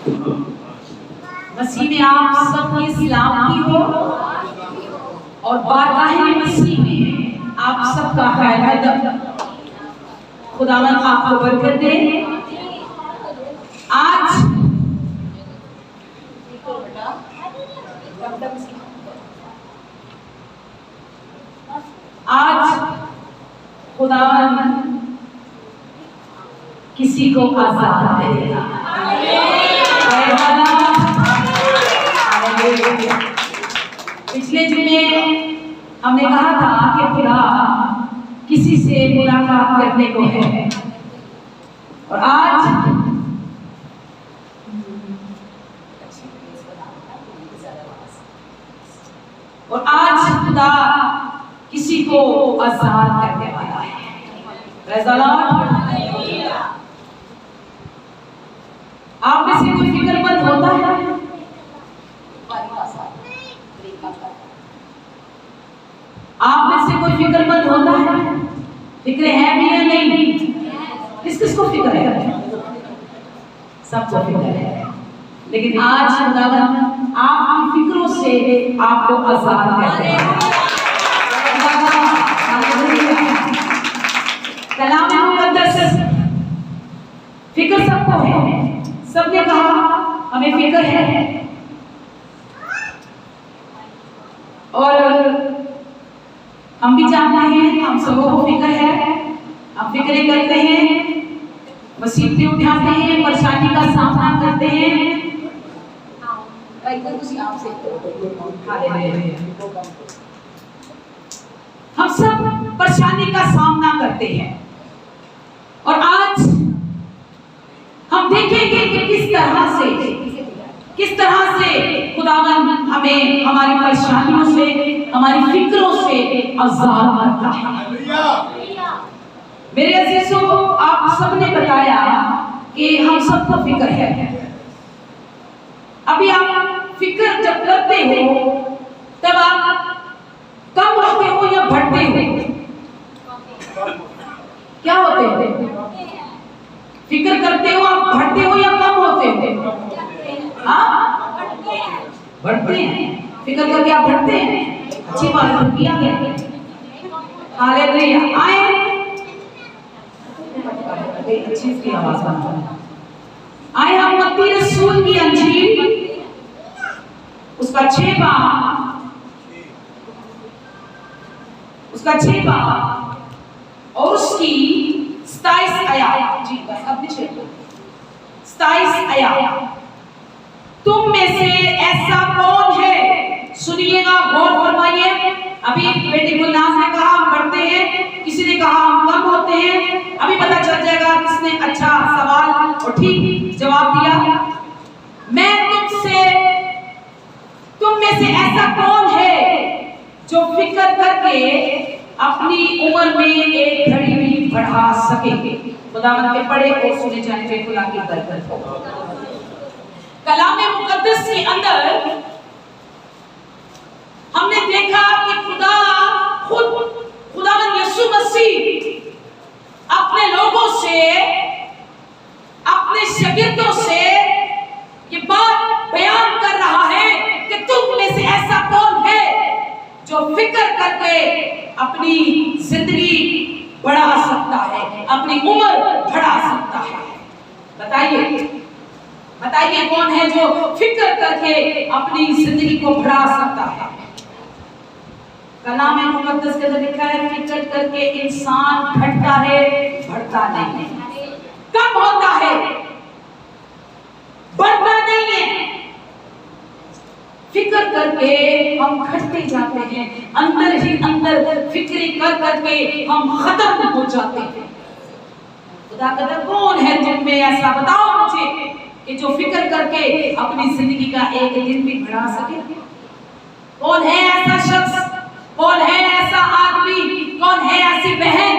मसीह में आप सबकी सलामती हो और बारगाहे मसीह में आप सबका खैर मकदम। खुदावन आपको बरकत दे। आज खुदावन किसी को आजाद करेगा। पिछले जुमे हमने कहा था कि खुदा किसी से मुलाकात करने को है और आज खुदा किसी को आजाद करने वाला है। Praise the Lord. आप में से कोई फिक्रमंद होता है? आप में से कोई फिक्रमंद होता है? फिक्र है भी या नहीं? किस किस को फिक्र है? सबको फिक्र है। लेकिन आज खुदावन आपकी फिक्रों से आपको आजाद करते हैं। कलाम मुक़द्दस फिक्र सबको है। सबने कहा हमें फिक्र है और हम भी जानते हैं, हम सबों को फिक्र है। हम फिक्रें करते हैं, मुसीबतें उठाते हैं, परेशानी का सामना करते हैं। हम सब परेशानी का सामना करते हैं और आज हम देखेंगे कि किस तरह से खुदावन हमें हमारी परेशानियों से, हमारी फिक्रों से आजाद करता है। मेरे अजीजों, आप सबने बताया कि हम सबको फिक्र है। अभी आप फिक्र जब करते हो तब आप कम होते हो या बढ़ते हो? क्या होते हो? फिक्र करते हो आप बढ़ते हो या कम होते हो? हाँ, बढ़ते हैं। फिक्र करके आप बढ़ते हैं। अच्छी बात है, किया गया। हालेलुया। आए अच्छी सी आवाज आए हम मत्ती रसूल की अंजील उसका 6 बाब और उसकी 27 आयत। जी बस अब 27 आयत। तुम में से ऐसा कौन है? सुनिएगा, गौर फरमाइए। अभी बेटी गुलनाज ने कहा हम बढ़ते हैं, किसी ने कहा हम कम होते हैं। अभी पता चल जाएगा किसने अच्छा सवाल और ठीक जवाब दिया। मैं तुम में से ऐसा कौन है जो फिक्र करके अपनी उम्र में एक घड़ी भी बढ़ा सके? खुदावंद के पढ़े और सुने जाने पे खुदा की बरकत हो। कलाम मुक़द्दस के अंदर हमने देखा कि खुदावंद यीशु मसीह अपने लोगों से, अपने शागिर्दों से ये बात बयान कर रहा है कि तुम में से ऐसा कौन है जो फिक्र करके अपनी जिंदगी बढ़ा सकता है, अपनी उम्र बढ़ा सकता है। बताइए कौन है जो फिक्र करके अपनी जिंदगी को बढ़ा सकता है? कलाम मुक़द्दस के अंदर लिखा है फिक्र करके इंसान घटता है, बढ़ता नहीं, कम होता है, बढ़ता नहीं है। फिक्र करके हम घटते जाते हैं, अंदर ही अंदर फिक्री कर करके हम खत्म हो जाते हैं। खुदा कहता कौन है तुम में ऐसा? बताओ मुझे कि जो फिक्र करके अपनी जिंदगी का एक दिन भी बढ़ा सके। कौन है ऐसा शख्स? कौन है ऐसा आदमी? कौन है ऐसी बहन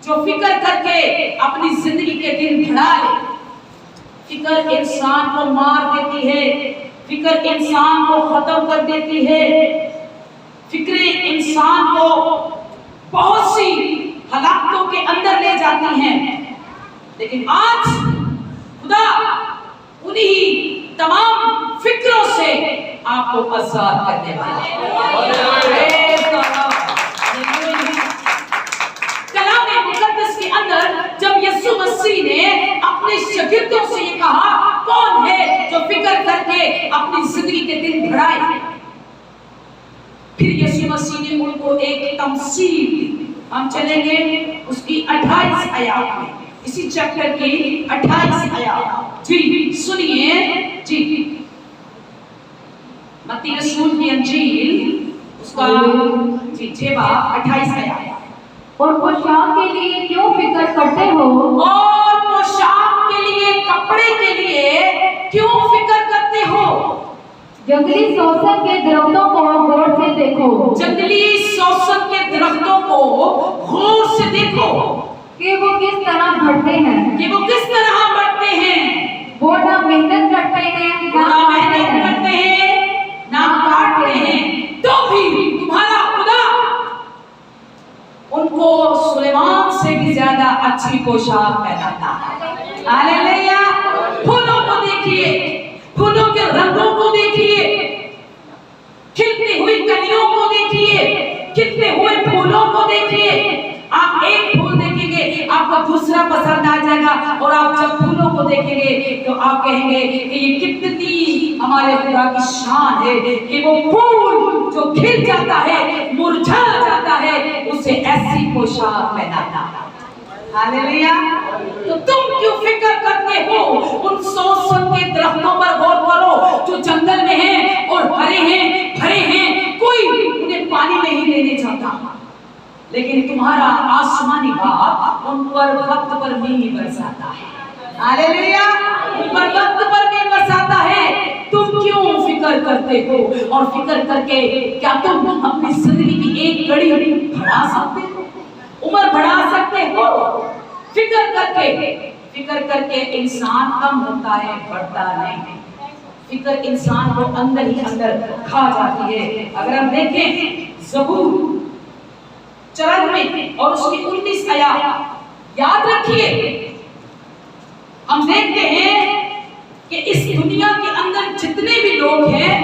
जो फिक्र करके अपनी जिंदगी के दिन बढ़ा ले? फिक्र इंसान को मार देती है, फिक्र इंसान को खत्म कर देती है, फिक्र इंसान को बहुत सी हलाकतों के अंदर ले जाती हैं। लेकिन आज खुदा उन्हीं तमाम फिक्रों से आपको आजाद करने वाला है। कलाम मुकद्दस के अंदर जब यीशु मसीह ने अपने शागिर्दों से ये कहा, कौन है जो फिक्र करके अपनी जिंदगी के दिन बढ़ाए, फिर यीशु मसीह ने उनको एक तमसील दी। हम चलेंगे उसकी 28 आयत में, इसी चैप्टर की 28 आयत। जी सुनिए जी, मत्ती रसूल की अंजील उसका जी 28 आयत। और पोशाक के लिए क्यों फिक्र करते हो? और पोशाक के लिए, कपड़े के लिए क्यों फिक्र करते हो? जंगली सोसन के दरख्तों को गौर से देखो। जंगली सोसन के दरख्तों को गौर से देखो कि वो किस तरह बढ़ते हैं, कि वो किस तरह बढ़ते हैं। वो ना मेहनत करते हैं, ना मेहनत करते हैं, ना काटते हैं, तो भी तुम्हारा खुदा उनको सुलेमान से भी ज्यादा अच्छी पोशाक पहनाता है। हालेलुया। फूलों को देखिए, फूलों के रंगों को देखिए, खिलती हुई कलियों को देखिए, खिलते हुए फूलों को देखिए। आप एक फूल देखेंगे आपको दूसरा पसंद आ जाएगा, और आप जब फूलों को देखेंगे तो आप कहेंगे कि ये कितनी हमारे खुदा की शान है कि वो फूल जो खिल जाता है, मुरझा जाता है, उसे ऐसी पोशाक पहनाता है। हालेलुया। तो तुम क्यों फिक्र करते हो? उन सोसन के दरख्तों पर गौर करो जो जंगल में हैं और हरे हैं, भरे हैं, कोई उन्हें पानी नहीं देने चाहता, लेकिन तुम्हारा आसमानी बाप उन पर वक्त पर मींह बरसाता है। हालेलुया। उन पर वक्त पर मींह बरसाता है। तुम क्यों फिक्र करते हो? और फिक्र करके क्या तुम अपनी जिंदगी की एक घड़ी बढ़ा सकते हो, उम्र बढ़ा सकते हो? फिक्र करके इंसान कम होता है, बढ़ता नहीं। फिक्र इंसान को अंदर ही अंदर खा जाती है। अगर हम देखें ज़बूर 94 और उसकी 19 आयत याद रखिए, हम देखते हैं कि इस दुनिया के अंदर जितने भी लोग हैं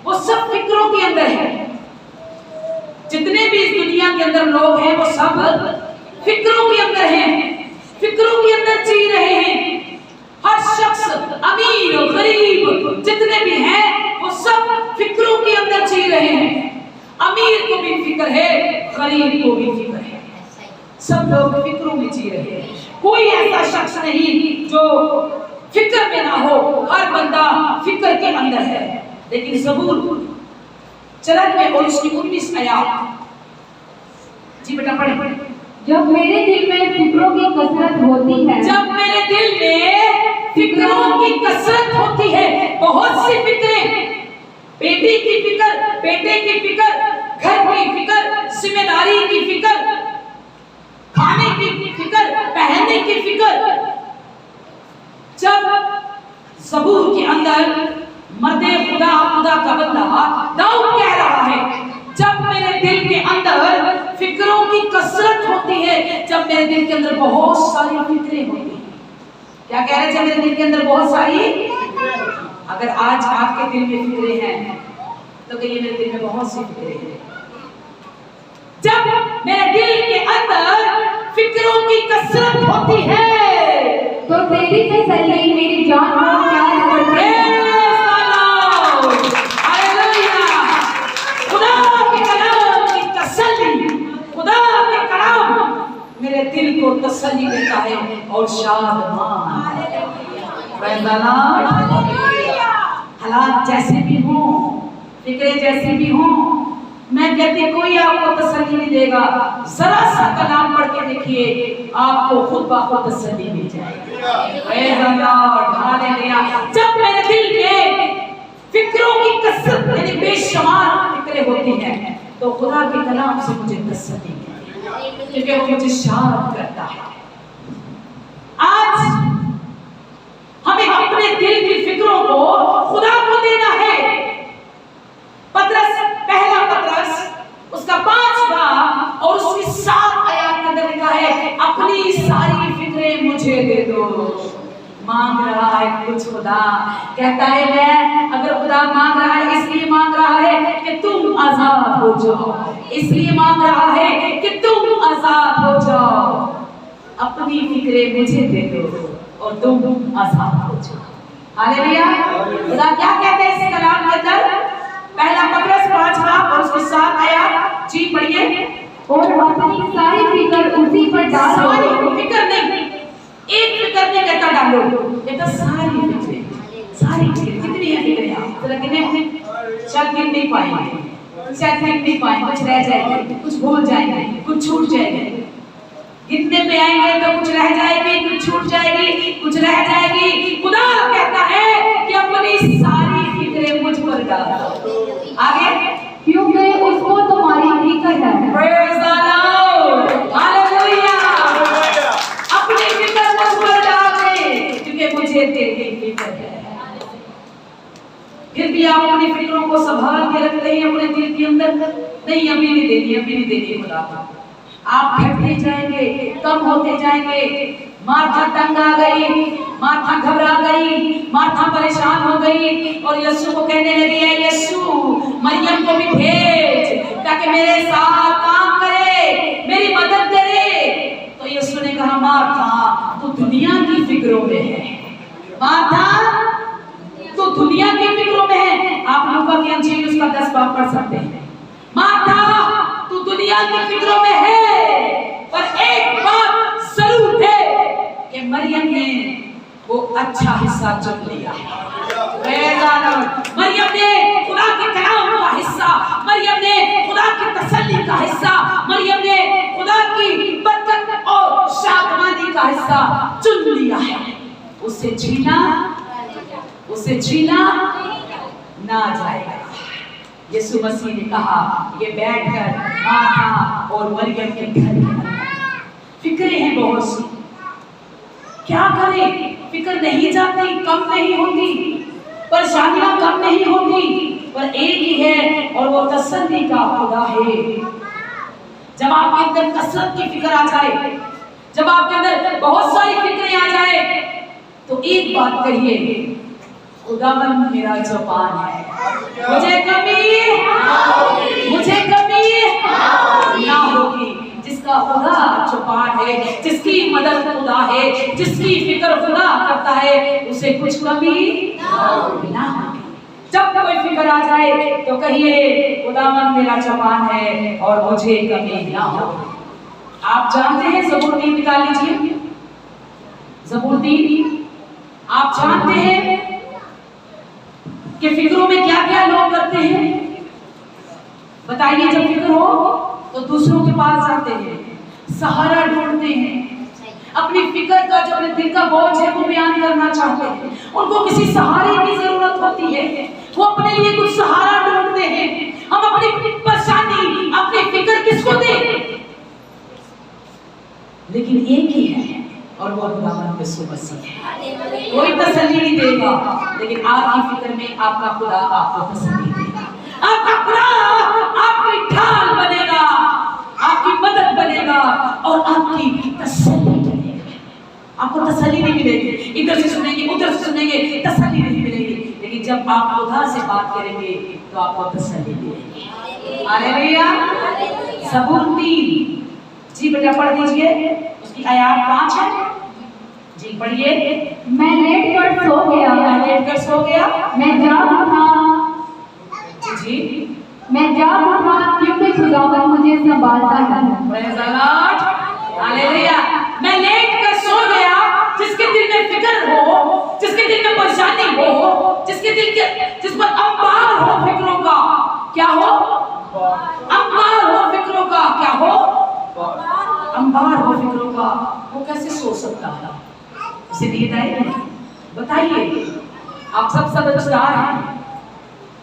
वो सब फिक्रों के अंदर हैं। जितने भी इस दुनिया के अंदर लोग हैं वो सब फिक्रों के अंदर हैं, फिक्रों के अंदर जी रहे हैं। हर शख्स, अमीर और गरीब जितने भी हैं वो सब फिक्रों के अंदर जी रहे हैं। अमीर को भी फिक्र है, गरीब को भी फिक्र है, सब लोग फिक्रों में जी रहे हैं। कोई ऐसा शख्स नहीं जो फिक्र में ना हो, हर बंदा फिक्र के अंदर है। लेकिन ज़बूर 94 और उसकी 19 आयत, जी बेटा पढ़े। जब मेरे दिल में फिक्रों की कसरत होती है, जब मेरे दिल में फिक्रों की कसरत होती है, बहुत सी फिक्रें, बेटी की फिक्र, बेटे की फिक्र, घर की फिक्र, जिम्मेदारी की फिक्र, खाने की फिक्र, पहनने की फिक्र। जब ज़बूर के अंदर मर्दे खुदा का बंदा दाऊद कह रहा है, जब मेरे दिल के अंदर फिक्रों की कसरत होती है, जब मेरे दिल के अंदर बहुत सारी फिक्रें होती हैं। क्या कह रहे हैं? जब मेरे दिल के अंदर बहुत सारी, अगर आज आपके दिल में फिक्रें हैं तो कहिए मेरे दिल में बहुत सी फिक्रें हैं। जब मेरे दिल के अंदर फिक्रों की कसरत होती है तो तेरी तसल्ली मेरी जान को प्यार करती है। खुदा के कलाम की तसल्ली, खुदा के कलाम मेरे दिल को तसल्ली देता है और शादमान। हालात जैसे भी हों, फिक्रें जैसी भी हों, मैं कहती कोई आपको तसल्ली नहीं देगा। जरा सा कलाम पढ़ के देखिए, आपको खुद ब खुद तसल्ली मिल जाएगी। जब मेरे दिल के फिक्रों की कसरत यानी बेशुमार फिक्रें होती हैं तो खुदा के कलाम से मुझे तसल्ली मिलती है, क्योंकि वो मुझे शांत करता है। आज हमें अपने दिल की फिक्रों को खुदा को देना है। पहला पतरस उसका 5 और उसकी 7 आयत के अंदर लिखा है, अपनी सारी फिक्रें मुझे दे दो। मांग रहा है कुछ खुदा कहता है मैं, अगर खुदा मांग रहा है इसलिए मांग रहा है कि तुम आजाद हो जाओ, इसलिए मांग रहा है कि तुम आजाद हो जाओ। अपनी फिक्रें मुझे दे दो और तुम आजाद हो जाओ। हालेलुया। खुदा क्या कहते हैं इस कलाम के अंदर? पहला पत्रस 5 और उसके 7 आयत। जी पढ़िए। और अपनी सारी फिक्र उसी पर डाल दो। सारी फिक्र नहीं, एक फिक्र नहीं कहता डालो, कहता सारी फिक्रें, सारी फिक्रें। कितनी है फिक्रें? आप जरा गिने, शायद गिन नहीं पाएंगे, शायद गिन नहीं पाएंगे, कुछ रह जाएंगे, कुछ भूल जाएंगे, कुछ छूट जाएंगे। गिनने पे आएंगे तो कुछ रह जाएगी, कुछ छूट जाएगी, कुछ रह जाएगी। खुदा कहता है कि अपनी सारी फिक्रें मुझ पर डाल दो। आगे, क्योंकि उसको तुम्हारी फिक्र है। Praise the Lord, Hallelujah। अपनी फिक्र मुझ पर डाल दे, क्योंकि मुझे तेरी फिक्र है। फिर भी आप अपनी फिक्रों को संभाल के रखते हैं अपने दिल के अंदर। नहीं, अभी नहीं देनी, अभी नहीं देनी खुदा को। आप घटते जाएंगे, कम होते जाएंगे। मार्था तंग आ गई, मार्था घबरा गई, मार्था परेशान हो गई और यीशु को कहने लगी है, यीशु मरियम को भी भेज ताकि मेरे साथ काम करे, मेरी मदद करे। तो यीशु ने कहा, मार्था तू दुनिया की फिक्रों में है, मार्था तू दुनिया की फिक्रों में है। आप लूका की अंजील उसका 10 बाब पढ़ सकते हैं। मार्था तू दुनिया की फिक्रों में है, पर एक बात जरूर है कि मरियम ने वो अच्छा हिस्सा चुन लिया है। मरियम ने खुदा के कलाम का हिस्सा, मरियम ने खुदा की तसल्ली का हिस्सा, मरियम ने खुदा की बरकत और शादमानी का हिस्सा चुन लिया है। उसे छीना ना जाएगा। यीशु मसीह ने कहा, ये बैठकर मार्था और मरियम के घर में फिक्रें हैं बहुत सी, क्या करें? फिक्र नहीं जाती, कम नहीं होती, परेशानियां कम नहीं होती, पर एक ही है और वो तसल्ली का खुदा है। जब आपके अंदर कसरत की फिक्र आ जाए, जब आपके अंदर बहुत सारी फिक्रें आ जाए, तो एक बात कहिए, खुदावन मेरा जवान है, मुझे कमी ना होगी। जिसका खुदा चौपान है, जिसकी मदद खुदा है, जिसकी फिक्र खुदा करता है, उसे कुछ कमी ना होगी। जब कोई फिक्र आ जाए तो कहिए, खुदावन मेरा चौपान है और मुझे कमी ना हो। आप जानते हैं, ज़बूर 3 निकाल लीजिए। ज़बूर 3 आप जानते हैं कि फिक्रों में क्या क्या लोग करते हैं? बताइए। जब फिक्र हो तो दूसरों के पास जाते हैं, सहारा ढूंढते हैं, अपनी फिक्र का जो अपने दिल का बोझ है वो बयान करना चाहते हैं, उनको किसी सहारे की जरूरत होती है, वो अपने लिए कुछ सहारा ढूंढते हैं। हम अपनी परेशानी, अपनी फिक्र किसको दें? लेकिन एक ही है और वो खुदावंद यीशु मसीह है। कोई तसल्ली नहीं देगा, लेकिन आपकी फिक्र में आपका खुदा आपको तसल्ली देगा। आपका खुदा आपकी ढाल बनेगा, आपकी मदद बनेगा और आपकी तसल्ली बनेगा। आपको तसल्ली नहीं मिलेगी, इधर से सुनेंगे उधर से सुनेंगे, तसल्ली नहीं मिलेगी। लेकिन जब आप खुदा से बात करेंगे तो आपको तसल्ली मिलेगी। हालेलुया। ज़बूर 3 जी बेटा पढ़ दीजिए, उसकी आयत 5 है। जी पढ़िए। मैं लेट कर सो गया, मैं जाग उठा, जी मैं जाग उठा, क्योंकि खुदावन मुझे संभालता है। Praise the Lord, hallelujah. मैं लेट कर सो गया। जिसके दिल में फिक्र हो, जिसके दिल में परेशानी हो, जिस पर अंबार हो फिक्रों का, क्या हो? अंबार हो फिक्रों का, क्या हो? अंबार हो फिक्रों का, वो कैसे सो सकता है? उसे नींद आएगी? बताइए। आप सब समझदार हैं।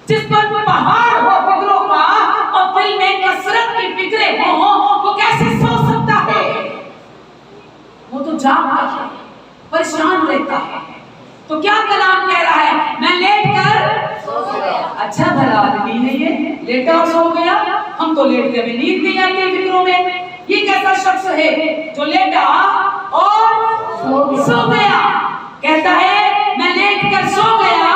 जिस पर पहाड़ हो फिक्रों का और दिल में कसरत की फिक्रें हो, वो कैसे सो सकता है? वो तो जागता है, परेशान रहता है। तो क्या कलाम कह रहा है? मैं लेट कर सो गया। अच्छा भला आदमी है ये, लेटा और सो गया। हम तो लेटते हुए नींद नहीं आती फिक्रों में। ये कैसा शख्स है जो लेटा और सो गया? कहता है मैं लेट कर सो गया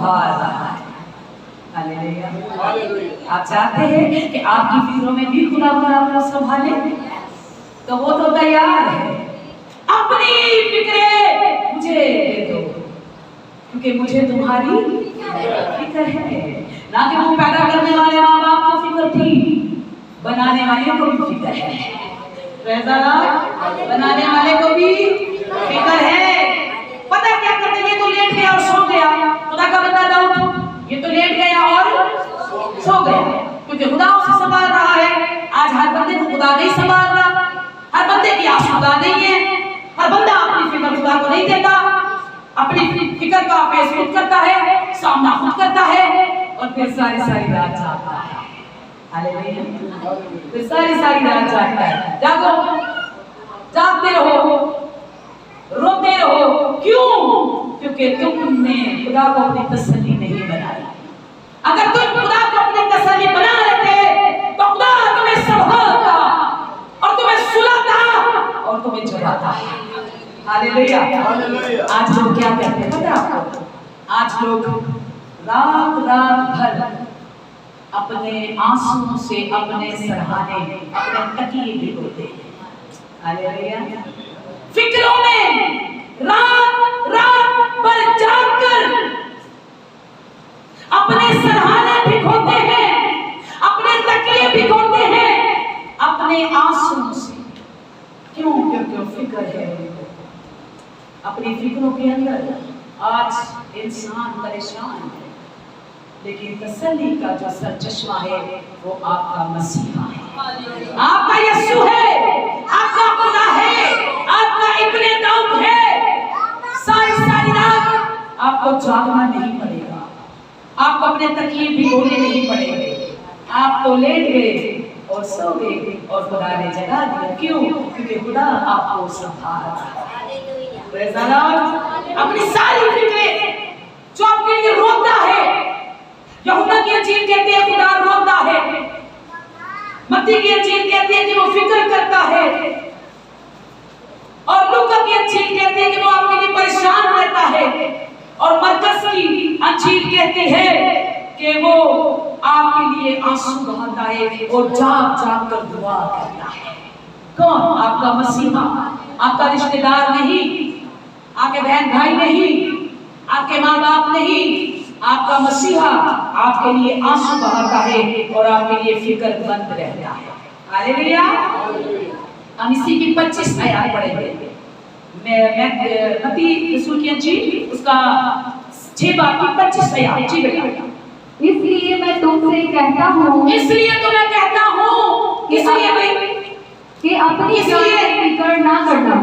संभाल रहा है। हालेलुया। आप चाहते हैं कि आपकी फिक्रों में भी खुदा आपको संभाले, तो वो तो तैयार है। अपनी फिक्रें मुझे दे दो, क्योंकि मुझे तुम्हारी फिक्र है। ना कि वो पैदा करने वाले माँ बाप को फिक्र थी, बनाने वाले को भी फिक्र है। बनाने वाले को भी फिक्र है। पता क्या करते, ये तो लेट गया और सो गया। खुदा का बंदा दाऊद, ये तो लेट गया और सो गया, क्योंकि खुदा उसे संभाल रहा है। आज हर बंदे को खुदा नहीं संभाल रहा, हर बंदे की आस खुदा नहीं है। हर बंदा अपनी फिक्र खुदा को नहीं देता, अपनी फिक्र का फेस खुद करता है, सामना खुद करता है, और फिर सारी रात जागता है। हालेलुया। फिर सारी रात जागता है। जागो, जागते रहो, रोते रहो। क्यों? क्योंकि तुमने खुदा को अपनी तसल्ली नहीं बनाई। अगर तुम खुदा को अपनी तसल्ली बना लेते, तो खुदा तुम्हें संभालता और तुम्हें सुलाता और तुम्हें जगाता। हालेलुया। आज लोग क्या कहते हैं पता है आपको? आज लोग रात भर अपने आंसुओं से अपने सरहाने, अपने तकिए भिगोते हैं। हालेलुया। फिक्रों में रात भर जागकर अपने सरहाने भिगोते हैं, अपने तकिए भिगोते हैं अपने आंसुओं से। क्यों? क्योंकि फिक्र है। अपनी फिक्रों के अंदर आज इंसान परेशान है, लेकिन तसल्ली का जो सरचश्मा है वो आपका मसीहा है, आपका यीशु है, आपका खुदा है, आपका इब्ने दाऊद है। सारी रात आपको जागना नहीं पड़ेगा, आपको अपने तकिए भिगोने नहीं पड़ेंगे। आप तो लेट गए और सो गए और खुदा ने जगा दिया। क्यों? क्योंकि खुदा आपको संभाल रहा है। अपनी सारी फिक्रें जो आपके लिए रोता है, यूहन्ना की इंजील कहती है खुदा रोता है, मत्ती की इंजील कहती है कि वो फिक्र करता है, और लूका की इंजील कहती है कि वो आपके लिए परेशान रहता है, और मरकस की इंजील कहती है कि वो आपके लिए आंसू बहाता है और जाग कर दुआ करता है। कौन? आपका मसीहा, आपका रिश्तेदार नहीं, आपके बहन भाई नहीं, आपके माँ बाप नहीं, आपका मसीहा आपके लिए आंसू बहाता है और आपके लिए फिक्रमंद रहता है। हालेलुया। हम इसी की 25 आयत पढ़ेंगे। मैं मत्ती रसूल की इंजील उसका 6 बाब की 25 आयत। जी बेटा। इसलिए मैं तुमसे कहता हूँ, इसलिए तो मैं कहता हूँ, इसलिए भाई कि अपनी फिक्र ना करना।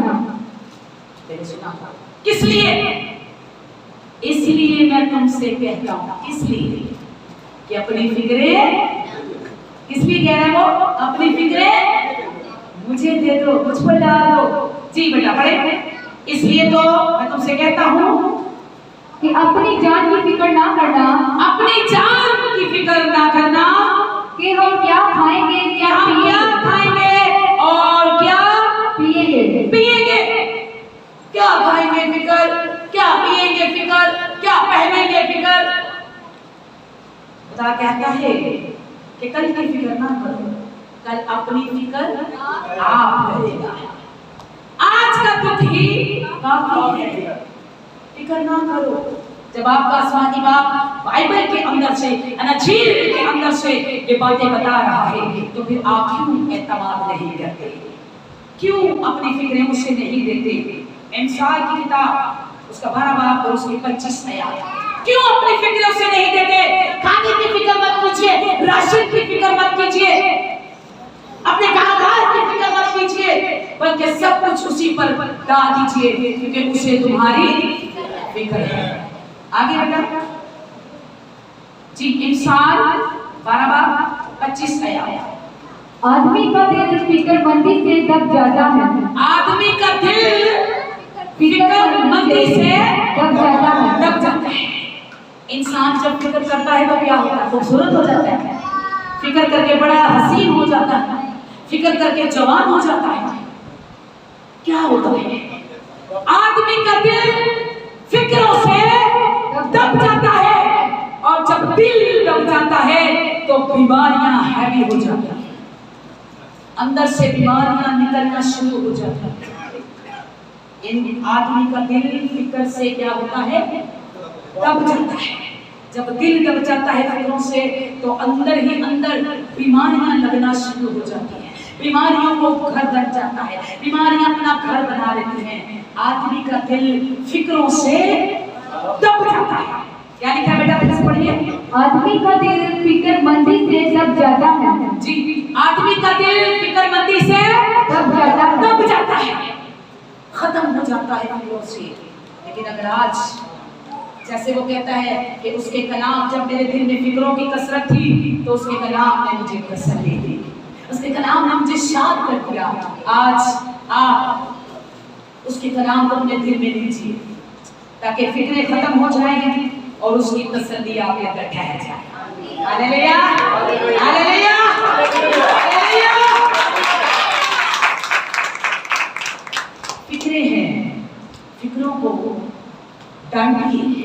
किस लिए? इसलिए मैं तुमसे कहता हूँ, इसलिए कि अपनी फिक्रें, किस लिए कह रहा है वो? अपनी फिक्रें मुझे दे दो, मुझ पर डाल दो। जी बेटा पढ़े। इसलिए तो मैं तुमसे कहता हूँ कि अपनी जान की फिक्र ना करना, अपनी जान की फिक्र ना करना कि हम क्या खाएंगे, क्या खाएंगे और क्या पिएंगे। क्या खाएंगे फिक्र, क्या पिएंगे फिक्र, क्या पहनेंगे फिक्र। खुदा कहता है कि कल की फिक्र ना करो, कल अपनी फिक्र आप करेगा। आज का दुख ही काफी है, फिक्र ना करो। जब आपका आसमानी बाप बाइबल के अंदर से, अंजील के अंदर से ये बातें बता रहा है, तो फिर आप क्यों एतमाद नहीं करते? क्यों अपनी फिक्रें उसे नहीं देते? इंसान की किताब उसका 12 बाब और उसकी 25 आयत। क्यों अपनी फिक्र उसे नहीं देते? खाने की फिक्र मत कीजिए, राशन की फिक्र मत कीजिए, अपने कारोबार की फिक्र मत कीजिए, बल्कि सब कुछ उसी पर डाल दीजिए, क्योंकि उसे तुम्हारी फिक्र है। आगे बेटा जी। इंसान 12 बाब 25 आयत। आदमी का दिल फिक्रमंदी से दब जाता है। आदमी का दिल फिक्रमंदी से दब जाता है। इंसान जब फिक्र करता है तो क्या होता है? खूबसूरत हो जाता है। फिक्र करके बड़ा हसीन हो जाता है, फिक्र करके जवान हो जाता है। क्या होता है? आदमी का दिल फिक्रों से दब जाता है। दब जाता है तो बीमारियां हैवी हो जाती हैं, अंदर से बीमारियां निकलना शुरू हो जाती हैं। इन आदमी का दिल फिक्र से क्या होता है, दब जाता है। जब दिल दब जाता है फिक्रों से तो अंदर ही अंदर बीमारियां लगना शुरू हो जाती हैं, बीमारियों को घर बन जाता है, बीमारियां अपना घर बना लेती हैं। आदमी का दिल फिक्रों से दब जाता है। क्या लिखा बेटा, फिर से पढ़िए। आदमी का दिल फिक्रमंदी से दब जाता है। जी, आदमी का दिल फिक्रमंदी से दब जाता है, खत्म हो जाता है फिक्रों से। लेकिन अगर आज जैसे वो कहता है कि उसके कलाम, जब मेरे दिल में फिक्रों की कसरत थी तो उसके कलाम ने मुझे तसल्ली दी, उसके कलाम ने मुझे शाद कर दिया। आज आप उसके कलाम को अपने दिल में लीजिए ताकि फिक्रें खत्म हो जाएंगी और उसकी तसल्ली आपके अंदर ठहर जाए। Hallelujah, hallelujah, hallelujah. फिक्रें हैं, फिक्रों को डांटिए,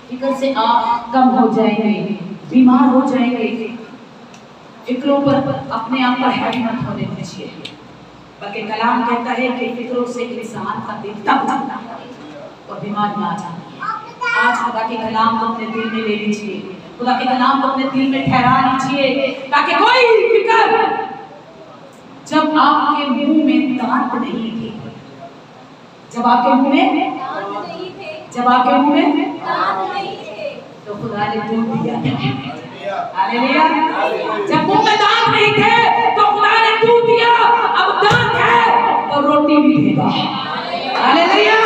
फिक्र से आप कम हो जाएंगे, बीमार हो जाएंगे। फिक्रों पर अपने आप पर हैवी मत होने दीजिए, बल्कि कलाम कहता है कि फिक्रों से इंसान का दिल दब जाता है और बीमारियां आ जाती हैं। आज खुदा के कलाम को अपने दिल में ले लीजिए, खुदा के कलाम को अपने दिल में ठहरा लीजिए ताकि कोई फिक्र, जब आपके मुंह में दांत नहीं थे, जब आपके मुंह में तो खुदा ने दूध दिया। हालेलुया। जब मुंह में दांत नहीं थे तो खुदा ने दूध दिया, अब दांत है तो रोटी भी देगा। हालेलुया,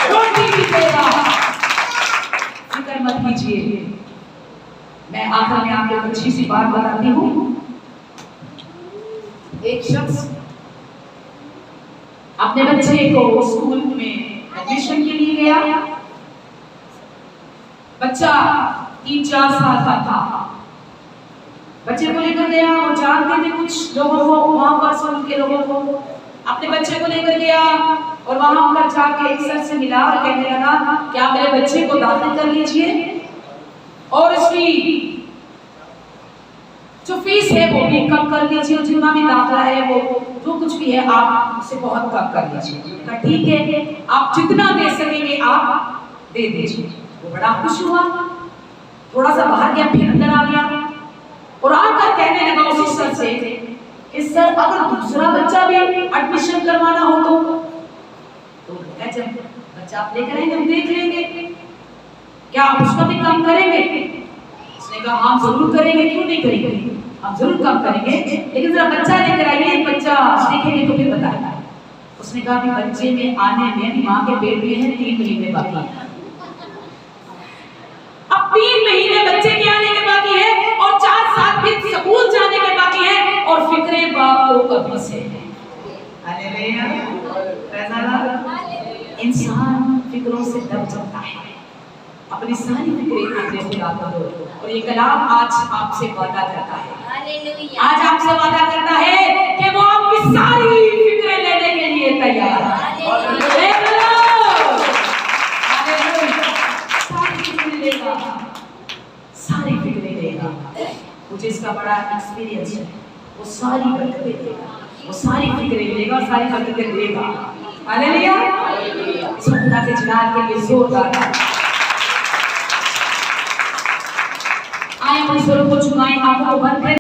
रोटी भी देगा। फिक्र मत कीजिए। मैं आखिर में आपको अच्छी सी बात बताती हूँ। एक शख्स अपने बच्चे को स्कूल में एडमिशन के लिए गया। बच्चा 3-4 साल का था। बच्चे को लेकर गया और जानते थे कुछ लोगों को, वहां पर स्कूल के लोगों को। अपने बच्चे को लेकर गया और वहां पर जाके एक सर से मिला और कहने लगा कि आप मेरे बच्चे को दाखिल कर लीजिए और इसकी जो फीस है वो भी कम कर लीजिए, जितना भी दाखिला है वो जो कुछ भी है आप उसे बहुत कम कर लीजिए। ठीक है, आप जितना दे सकेंगे आप दे दीजिए। वो बड़ा खुश हुआ, थोड़ा सा बाहर गया, फिर अंदर आ गया और आकर कहने लगा उसी सर से कि सर अगर दूसरा बच्चा भी एडमिशन करवाना हो तो जब बच्चा आप लेकर आएंगे हम देख लेंगे, क्या आप उसका भी कम करेंगे? उसने कहा हाँ जरूर करेंगे, क्यों नहीं करेंगे, हम जरूर कम करेंगे, लेकिन जरा बच्चा लेकर आइए, बच्चा सीखेंगे तो फिर बताएगा। उसने कहा कि बच्चे में आने में माँ के पेट में है 3 महीने बाकी है। अब 3 महीने बच्चे के आने के बाकी है और 4 साल फिर स्कूल जाने के बाकी है और फिक्रे बाप को कभी से है। हालेलुया, इंसान फिक्रों से दब जाता है। अपनी सारी फिक्रें अपने खुदा को दो और ये कलाम आज आपसे वादा करता है, आज आपसे वादा करता है कि वो आपकी सारी फिक्रें लेने के लिए तैयार है। सारी फिक्रें लेगा। मुझे इसका बड़ा एक्सपीरियंस है। वो सारी बरकतें देगा, वो सारी फिक्रें लेगा, सारी बरकतें देगा। हालेलुया, खुदा के जलाल के लिए जोरदार आए अपने स्वरों को झुकाएं, आंखों को बंद करें।